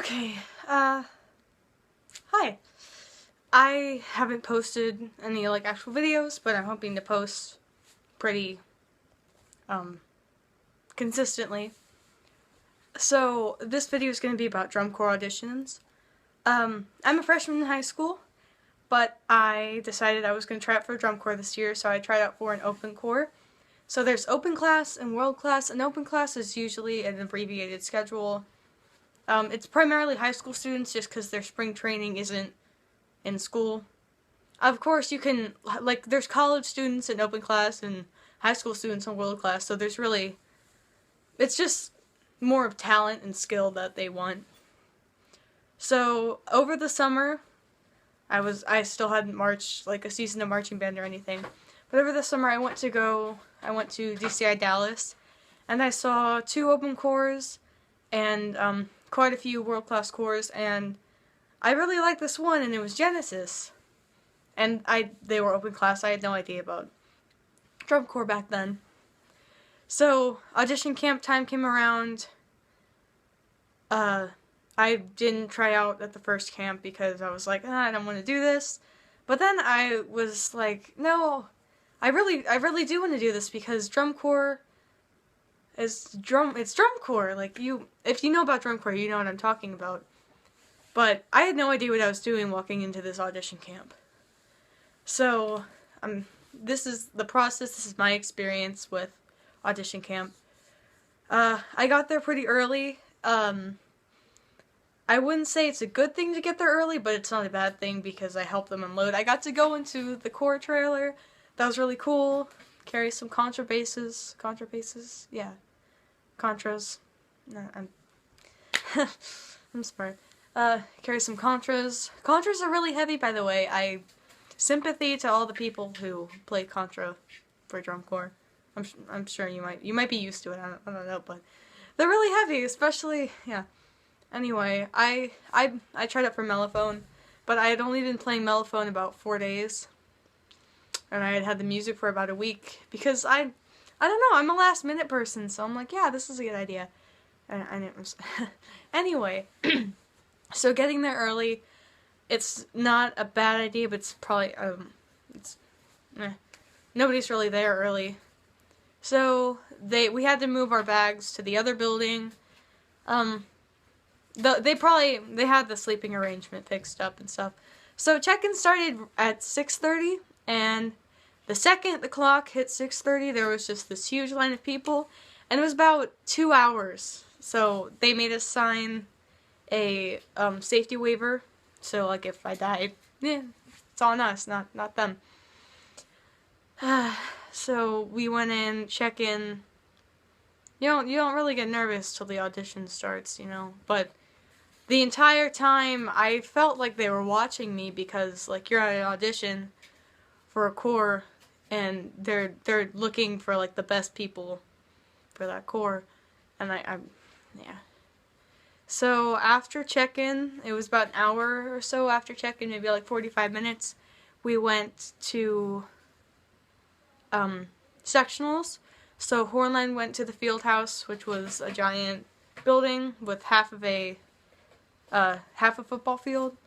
Okay, hi. I haven't posted any, actual videos, but I'm hoping to post pretty, consistently. So, this video is going to be about drum corps auditions. I'm a freshman in high school, but I decided I was going to try out for drum corps this year, so I tried out for an open corps. So there's open class and world class, and open class is usually an abbreviated schedule. It's primarily high school students just because their spring training isn't in school. Of course, you can, there's college students in open class and high school students in world class, so it's just more of talent and skill that they want. So, over the summer, I still hadn't marched, a season of marching band or anything, but over the summer I went to DCI Dallas, and I saw 2 open corps, and, quite a few world-class corps, and I really liked this one, and it was Genesis. And they were open class. I had no idea about drum corps back then. So, audition camp time came around. I didn't try out at the first camp because I was like, I don't want to do this. But then I was like, no, I really do want to do this because drum corps it's drum corps. If you know about drum corps, you know what I'm talking about. But I had no idea what I was doing walking into this audition camp. So, this is the process, this is my experience with audition camp. I got there pretty early. I wouldn't say it's a good thing to get there early, but it's not a bad thing because I helped them unload. I got to go into the corps trailer. That was really cool. Carry some contrabasses. Yeah. Contras. No, I'm smart. Carry some contras. Contras are really heavy, by the way. Sympathy to all the people who play contra for drum corps. I'm sure you might be used to it. I don't know, but they're really heavy, especially yeah. Anyway, I tried out for mellophone, but I had only been playing mellophone about 4 days, and I had the music for about a week because I don't know. I'm a last minute person, so I'm like, yeah, this is a good idea, and it was anyway. So getting there early, it's not a bad idea, but it's probably, nobody's really there early. So, we had to move our bags to the other building. They had the sleeping arrangement fixed up and stuff. So, check-in started at 6:30, and the second the clock hit 6:30, there was just this huge line of people, and it was about 2 hours. So, they made us sign a safety waiver. So, if I died, it's on us, not them. So, we went in, check in. You don't really get nervous till the audition starts, But the entire time, I felt like they were watching me because, you're at an audition for a corps, and they're looking for, the best people for that corps. And yeah. So, after check-in, it was about an hour or so after check-in, maybe 45 minutes, we went to, sectionals. So, Hornline went to the field house, which was a giant building with half a football field.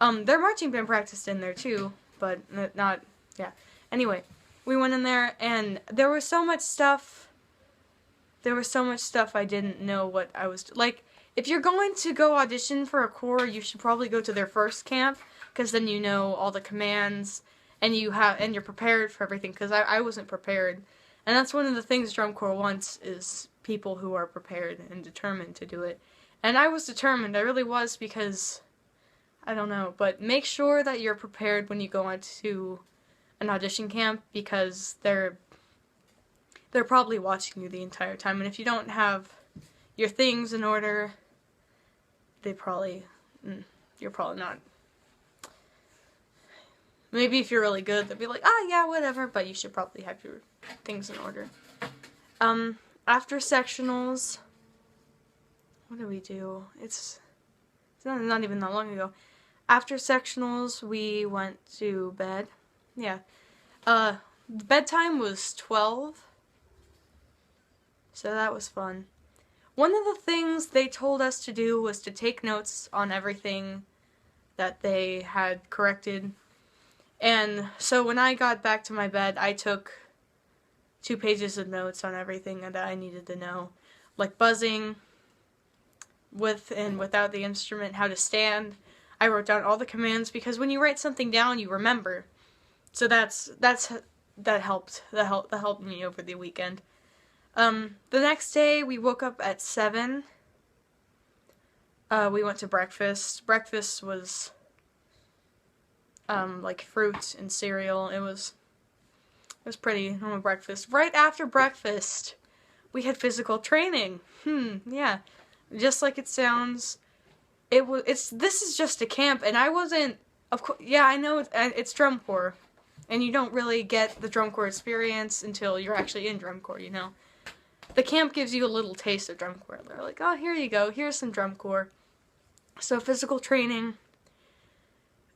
Their marching band practiced in there too, but not, yeah. Anyway, we went in there, and there was so much stuff I didn't know what I was, if you're going to go audition for a corps, you should probably go to their first camp, because then you know all the commands, and you're prepared for everything, because I wasn't prepared. And that's one of the things drum corps wants, is people who are prepared and determined to do it. And I was determined, I really was, because, I don't know, but make sure that you're prepared when you go into an audition camp, because they're probably watching you the entire time, and if you don't have your things in order, you're probably not. Maybe if you're really good, they'll be like, yeah, whatever, but you should probably have your things in order. After sectionals, what did we do? It's not even that long ago. After sectionals, we went to bed. Yeah. Bedtime was 12. So that was fun. one of the things they told us to do was to take notes on everything that they had corrected. And so when I got back to my bed, I took 2 pages of notes on everything that I needed to know. Like buzzing, with and without the instrument, how to stand. I wrote down all the commands, because when you write something down, you remember. So that helped. That helped me over the weekend. The next day, we woke up at 7. We went to breakfast. Breakfast was like fruit and cereal. It was pretty normal breakfast. Right after breakfast, we had physical training. Yeah. Just like it sounds. This is just a camp, and I wasn't, of course, yeah, I know it's drum corps, and you don't really get the drum corps experience until you're actually in drum corps, you know. The camp gives you a little taste of drum corps. They're like, oh, here you go, here's some drum corps. So physical training.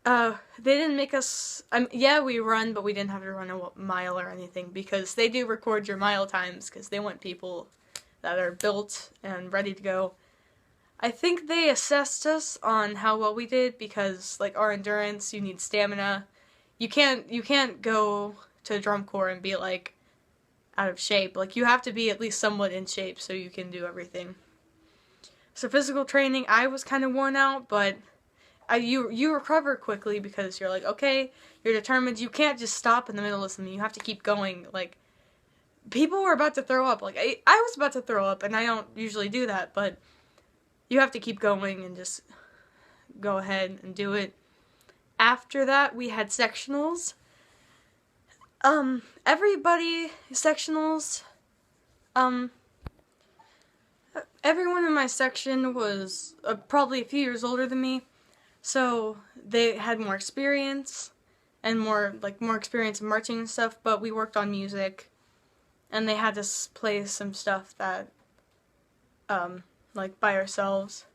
They didn't make us, yeah, we run, but we didn't have to run a mile or anything, because they do record your mile times, because they want people that are built and ready to go. I think they assessed us on how well we did, because, like, our endurance, you need stamina. You can't go to drum corps and be, like, out of shape. Like, you have to be at least somewhat in shape so you can do everything. So physical training, I was kind of worn out, but you recover quickly, because you're like, okay, you're determined. You can't just stop in the middle of something. You have to keep going. Like, people were about to throw up. Like, I was about to throw up, and I don't usually do that, but you have to keep going and just go ahead and do it. After that, we had sectionals. Everyone in my section was probably a few years older than me, so they had more experience, and more experience in marching and stuff, but we worked on music, and they had us play some stuff that, like, by ourselves.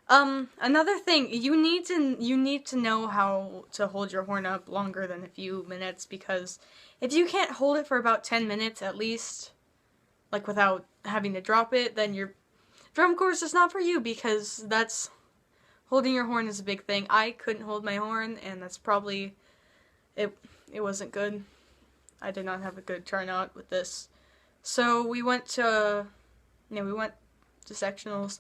Another thing, you need to know how to hold your horn up longer than a few minutes, because if you can't hold it for about 10 minutes at least, like, without having to drop it, then your drum corps is not for you, because holding your horn is a big thing. I couldn't hold my horn, and that's probably, it wasn't good. I did not have a good turnout with this. So we went to sectionals,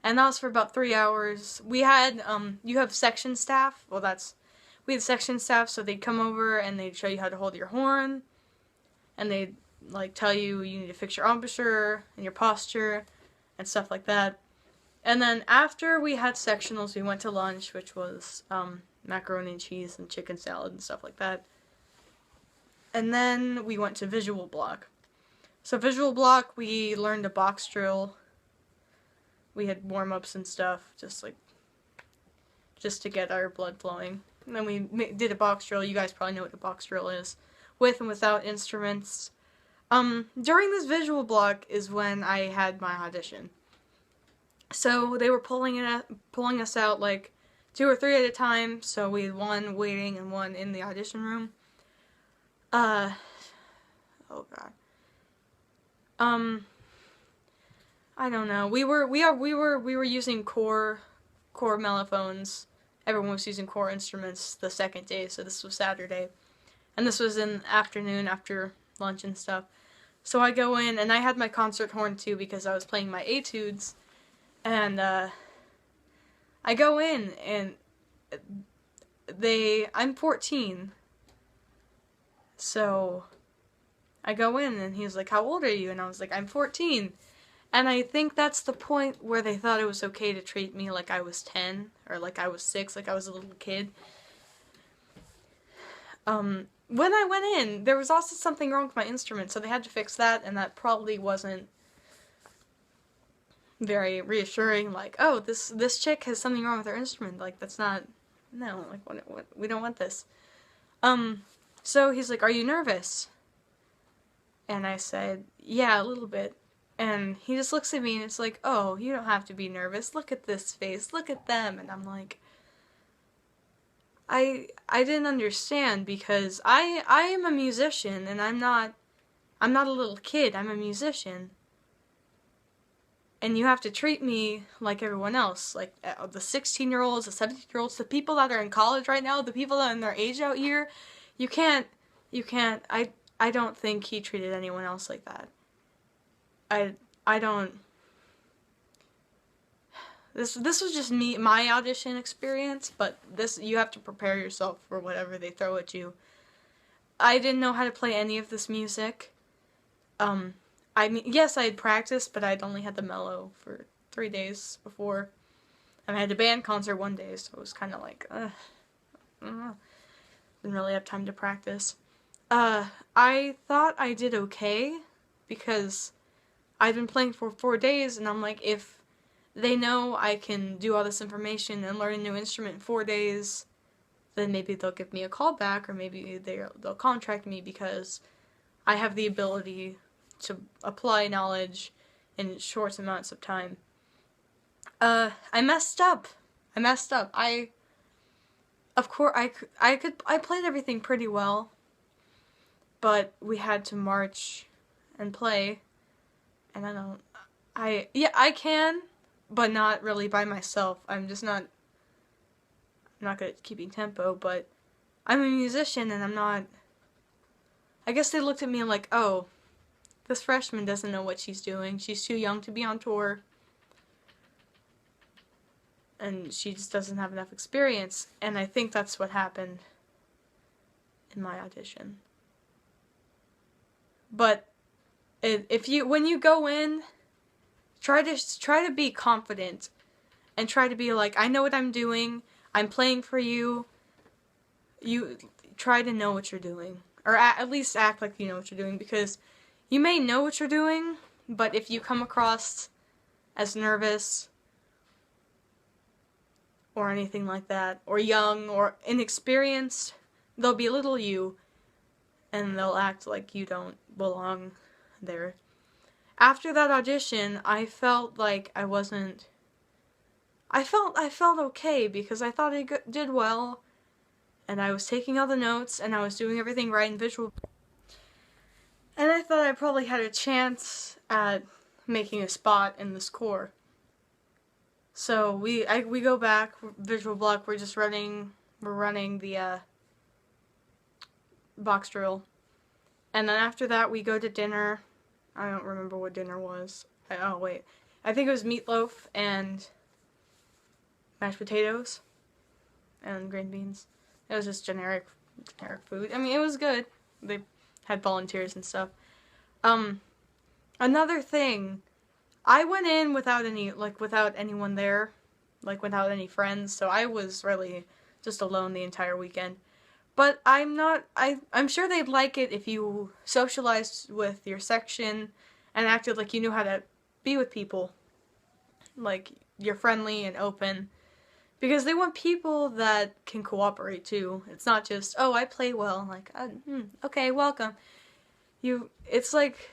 and that was for about 3 hours. We had, you have section staff. Well, we had section staff, so they'd come over and they'd show you how to hold your horn, and they'd, like, tell you need to fix your embouchure and your posture and stuff like that. And then after we had sectionals, we went to lunch, which was, macaroni and cheese and chicken salad and stuff like that. And then we went to visual block. So visual block, we learned a box drill. We had warm-ups and stuff, just to get our blood flowing. And then we did a box drill. You guys probably know what a box drill is, with and without instruments. During this visual block is when I had my audition. So they were pulling us out, like, 2 or 3 at a time. So we had one waiting and one in the audition room. Oh god. I don't know. We were using core mellophones. Everyone was using core instruments the second day, so this was Saturday. And this was in the afternoon after lunch and stuff. So I go in, and I had my concert horn too, because I was playing my etudes. And I go in, and I'm 14. So I go in, and he's like, how old are you? And I was like, I'm 14. And I think that's the point where they thought it was okay to treat me like I was 10, or like I was 6, like I was a little kid. When I went in, there was also something wrong with my instrument, so they had to fix that, and that probably wasn't very reassuring, like, oh, this chick has something wrong with her instrument, like, that's not, no, like, what, we don't want this. So he's like, are you nervous? And I said, yeah, a little bit. And he just looks at me and it's like, oh, you don't have to be nervous. Look at this face. Look at them. And I'm like, I didn't understand, because I am a musician, and I'm not a little kid. I'm a musician. and you have to treat me like everyone else, like the 16-year-olds, the 17-year-olds, the people that are in college right now, the people that are in their age out here. You can't, I don't think he treated anyone else like that. I don't, this was just my audition experience, but you have to prepare yourself for whatever they throw at you. I didn't know how to play any of this music. I mean, yes, I had practiced, but I'd only had the mellow for 3 days before. And I had a band concert one day, so it was kind of like, didn't really have time to practice. I thought I did okay, because I'd been playing for 4 days, and I'm like, if they know I can do all this information and learn a new instrument in 4 days, then maybe they'll give me a call back, or maybe they'll contract me, because I have the ability to apply knowledge in short amounts of time. I messed up. I played everything pretty well, but we had to march and play, and I can, but not really by myself. I'm not good at keeping tempo, but I'm a musician, and I'm not. I guess they looked at me like, oh, this freshman doesn't know what she's doing. She's too young to be on tour, and she just doesn't have enough experience. And I think that's what happened in my audition. But when you go in, try to be confident, and try to be like, I know what I'm doing. I'm playing for you. You try to know what you're doing, or at least act like you know what you're doing, because you may know what you're doing, but if you come across as nervous or anything like that, or young or inexperienced, they'll belittle you, and they'll act like you don't belong there. After that audition, I felt like I felt okay, because I thought I did well, and I was taking all the notes, and I was doing everything right in visual. And I thought I probably had a chance at making a spot in the score. So we go back, visual block, we're running the box drill. And then after that we go to dinner. I don't remember what dinner was. I think it was meatloaf and mashed potatoes and green beans. It was just generic food. I mean, it was good. They had volunteers and stuff. Another thing, I went in without anyone there, without any friends, so I was really just alone the entire weekend. But I'm sure they'd like it if you socialized with your section and acted like you knew how to be with people. Like, you're friendly and open. Because they want people that can cooperate too. It's not just, oh, I play well, like, okay, welcome. It's like,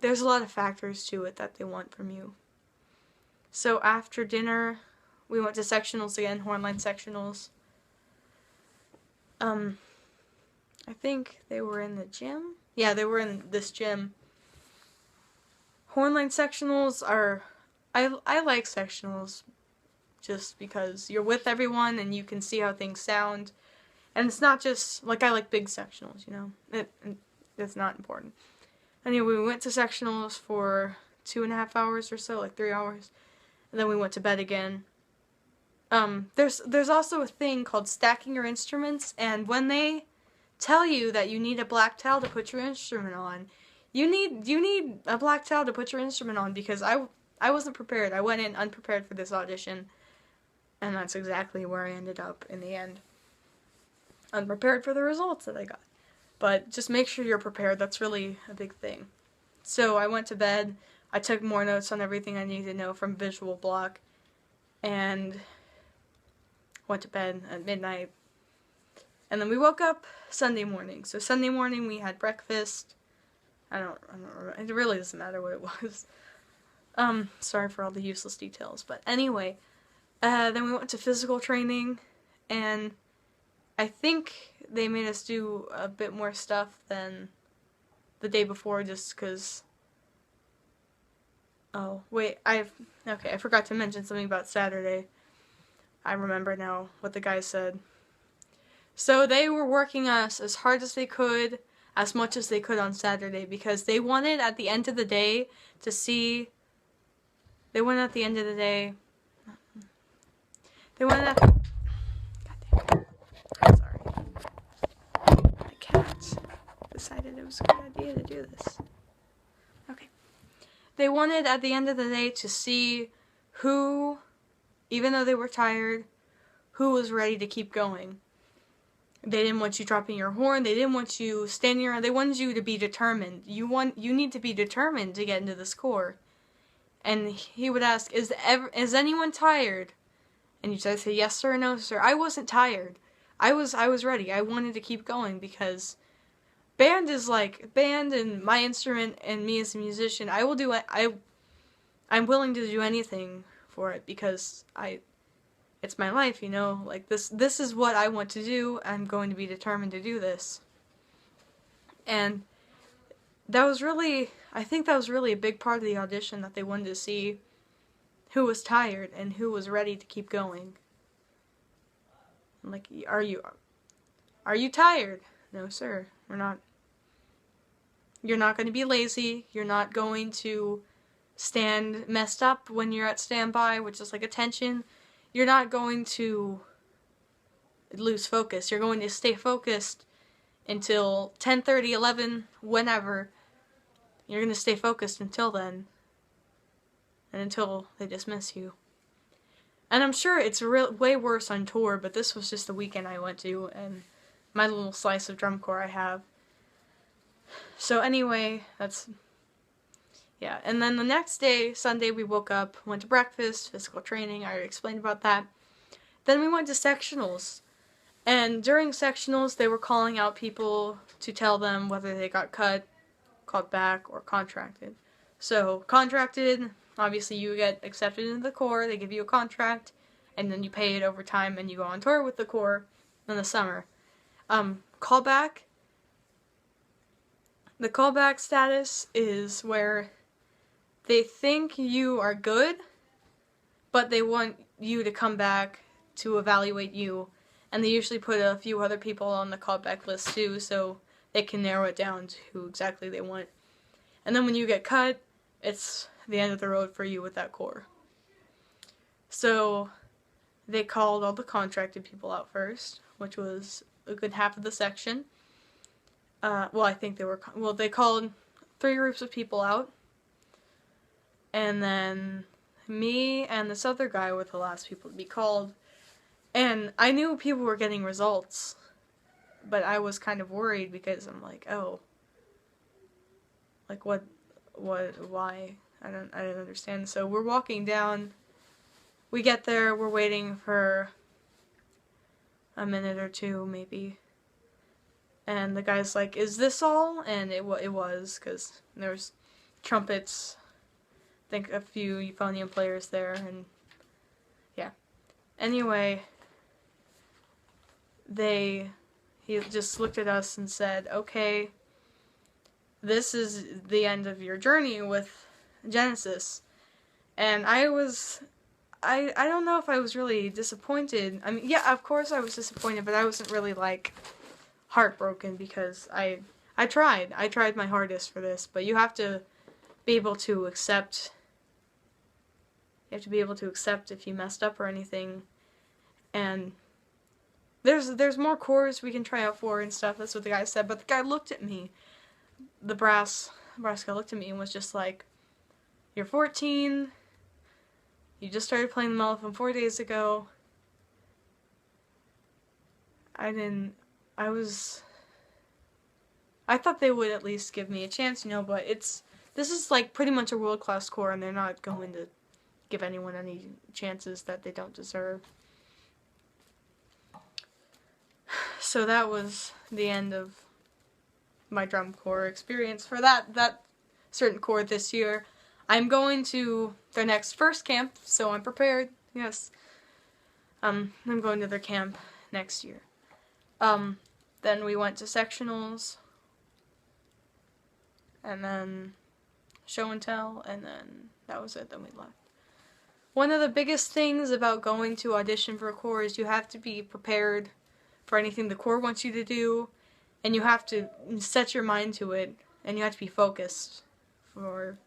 there's a lot of factors to it that they want from you. So after dinner, we went to sectionals again, hornline sectionals. I think they were in the gym? Yeah, they were in this gym. Hornline sectionals are, I like sectionals, just because you're with everyone and you can see how things sound. And it's not just, like, I like big sectionals, you know? It's not important. Anyway, we went to sectionals for 2.5 hours or so, like 3 hours. And then we went to bed again. There's also a thing called stacking your instruments, and when they tell you that you need a black towel to put your instrument on, you need a black towel to put your instrument on, because I wasn't prepared. I went in unprepared for this audition. And that's exactly where I ended up in the end. Unprepared for the results that I got. But just make sure you're prepared. That's really a big thing. So I went to bed. I took more notes on everything I needed to know from visual block. And went to bed at midnight. And then we woke up Sunday morning. So Sunday morning we had breakfast. I don't remember. It really doesn't matter what it was. Sorry for all the useless details. But anyway. Then we went to physical training, and I think they made us do a bit more stuff than the day before, just because Oh, wait, okay, I forgot to mention something about Saturday. I remember now what the guy said. So they were working us as hard as they could, as much as they could on Saturday, because they wanted at the end of the day to see, they wanted at the end of the day, they wanted at, God damn it, I'm sorry. My cat decided it was a good idea to do this. Okay. They wanted at the end of the day to see who, even though they were tired, who was ready to keep going. They didn't want you dropping your horn. They didn't want you standing around. They wanted you to be determined. You need to be determined to get into the score. And he would ask, is anyone tired? And you'd say yes sir or no sir. I wasn't tired. I was ready. I wanted to keep going because band is like band and my instrument and me as a musician. I'm willing to do anything for it because it's my life, you know, like this is what I want to do. I'm going to be determined to do this. And I think that was really a big part of the audition, that they wanted to see who was tired and who was ready to keep going. Like, are you tired? No, sir, we're not. You're not going to be lazy. You're not going to stand messed up when you're at standby, which is like attention. You're not going to lose focus. You're going to stay focused until 10:30, 11, whenever. You're going to stay focused until then. And until they dismiss you. And I'm sure it's way worse on tour, but this was just the weekend I went to, and my little slice of drum corps I have. So anyway, yeah. And then the next day, Sunday, we woke up, went to breakfast, physical training, I already explained about that. Then we went to sectionals. And during sectionals, they were calling out people to tell them whether they got cut, called back, or contracted. So, contracted, obviously you get accepted into the corps, they give you a contract, and then you pay it over time and you go on tour with the corps in the summer. Callback. The callback status is where they think you are good, but they want you to come back to evaluate you, and they usually put a few other people on the callback list too, so they can narrow it down to who exactly they want. And then when you get cut, it's the end of the road for you with that corps. So they called all the contracted people out first, which was a good half of the section. They called 3 groups of people out, and then me and this other guy were the last people to be called. And I knew people were getting results, but I was kind of worried because I'm like, oh, like what, why? I didn't understand. So we're walking down, we get there, we're waiting for a minute or two, maybe. And the guy's like, is this all? And it was, because there's trumpets, I think a few euphonium players there, and yeah. Anyway, he just looked at us and said, okay, this is the end of your journey with Genesis. And I don't know if I was really disappointed. I mean, yeah, of course I was disappointed, but I wasn't really, like, heartbroken because I tried my hardest for this, but you have to be able to accept, if you messed up or anything, and there's more chords we can try out for and stuff. That's what the guy said, but the guy looked at me, the brass guy looked at me and was just like, you're 14, you just started playing the mellophone 4 days ago. I thought they would at least give me a chance, you know, but this is like pretty much a world-class corps, and they're not going to give anyone any chances that they don't deserve. So that was the end of my drum corps experience for that certain corps this year. I'm going to their next first camp, so I'm prepared. Yes. I'm going to their camp next year. Then we went to sectionals, and then show and tell, and then that was it, then we left. One of the biggest things about going to audition for a corps is you have to be prepared for anything the corps wants you to do, and you have to set your mind to it, and you have to be focused for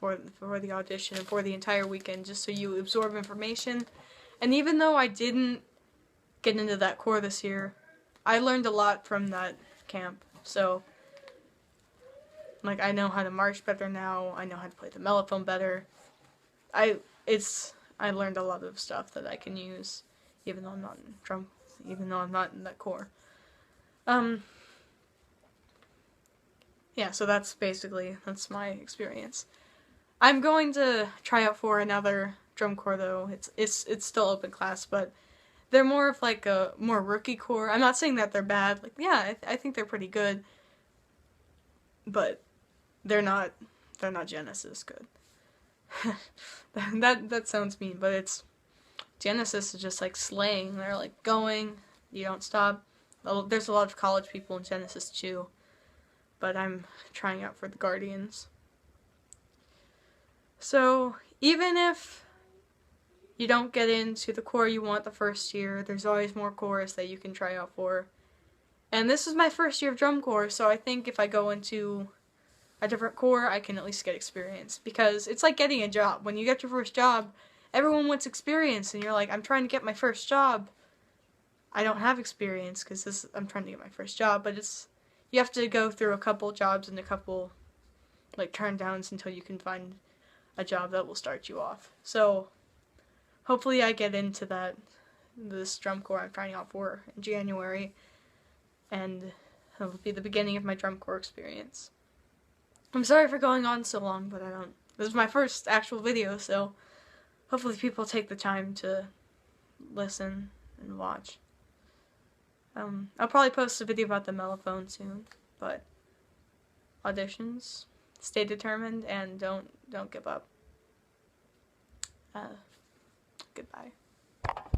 the audition and for the entire weekend, just so you absorb information. And even though I didn't get into that corps this year, I learned a lot from that camp. So, like, I know how to march better now. I know how to play the mellophone better. I learned a lot of stuff that I can use, even though I'm not in that corps. Yeah, so that's my experience. I'm going to try out for another drum corps though. It's still open class, but they're more of like a more rookie corps. I'm not saying that they're bad. Like, yeah, I think they're pretty good, but they're not Genesis good. that sounds mean, but it's Genesis is just like slaying. They're like going, you don't stop. There's a lot of college people in Genesis too, but I'm trying out for the Guardians. So even if you don't get into the corps you want the first year, there's always more corps that you can try out for. And this is my first year of drum corps, so I think if I go into a different corps, I can at least get experience. Because it's like getting a job. When you get your first job, everyone wants experience, and you're like, I'm trying to get my first job. I don't have experience because I'm trying to get my first job, but you have to go through a couple jobs and a couple like turn downs until you can find a job that will start you off. So hopefully I get into this drum corps I'm trying out for in January, and it'll be the beginning of my drum corps experience. I'm sorry for going on so long, but this is my first actual video, so hopefully people take the time to listen and watch. I'll probably post a video about the mellophone soon, but auditions, stay determined, and don't give up. Goodbye.